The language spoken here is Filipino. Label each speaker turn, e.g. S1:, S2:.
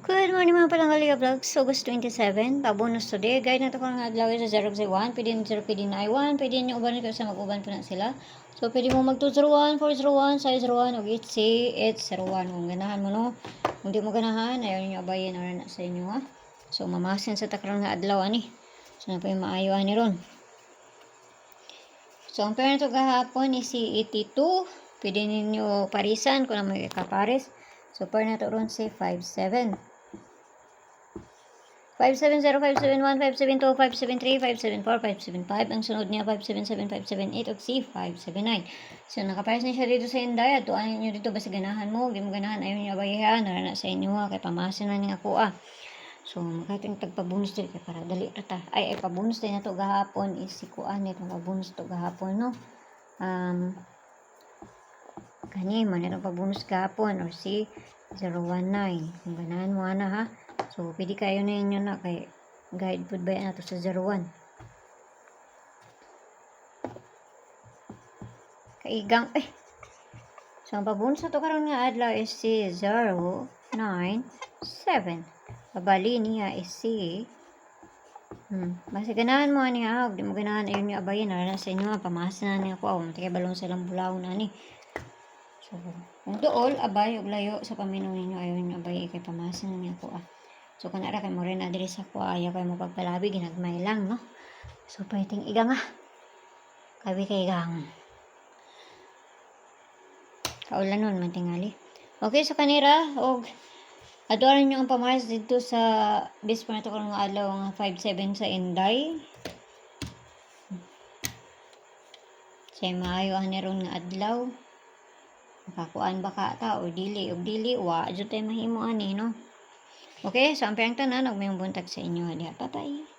S1: Good morning mga palanggali vlogs. August 27. Pabonus today. Guide na ito kung nga adlaw sa 0 1. Pwede nyo 0, pwede na I1. Pwede nyo uban ko sa mag-uban po na sila. So, pwede mo mag 201, 401, 501, o 8C801. Kung ganahan mo, no? Kung di mo ganahan, ayaw nyo abayin or na sa inyo, ha? So, mamasin sa takrang nga adlaw, ani. So, na po yung maayo, ani ron. So, ang pera nito gahapon is si 82. Pwede ninyo parisan kung na may kapares. So, pera na ito ron si 57. 570, 571, 572, 573, 574, 575. Ang sunod niya, 577, 578, o C579. So, nakapares na siya dito sa Inday. At tuanin nyo dito, basta ganahan mo. Di mo ganahan, ayaw nyo abayahan. Narana sa inyo, ha. Kaya pamasin na nga ako, So, makating tagpabunus dito. Kaya para dali rata. Ay, pabunus din na to gahapon. Is si kuan ito. Pabunus to gahapon, no? Kani, man itong pabunus gahapon. Or si 019. Kung ganahan mo, ha. So, pwede kayo na inyo na kay guide food ba yan nato sa 01. Kaigang, So, ang pabunus na to karon nga adlaw is si 097. Pabali niya is si basta ganahan mo niya, huwag di mo ganahan ayun yung abayin, na sa inyo, pamasa na niya ako, matikay balong silang bulaw na ni. So, kung dool, abay, huwag layo sa paminaw ninyo, ayun yung abay, kay pamasa na niya ako, So, kung nara kay mo rin adres ako, ayaw kayo mo pagpalabi, ginagmay lang, no? So, pwedeng igang, Kabi kay igang. Kaulan nun, mantingali. Okay, so kanira, adoran nyo ang pamaras dito sa bispo na ito kung mga adlaw nga 5-7 sa Inday. Say maayo ron nga adlaw. Makakuan baka ta, o dili, wa, dyan tayo mahimo ani, no? Okay, so ang perang tanan, huwag may buntag sa inyo. Bye-bye.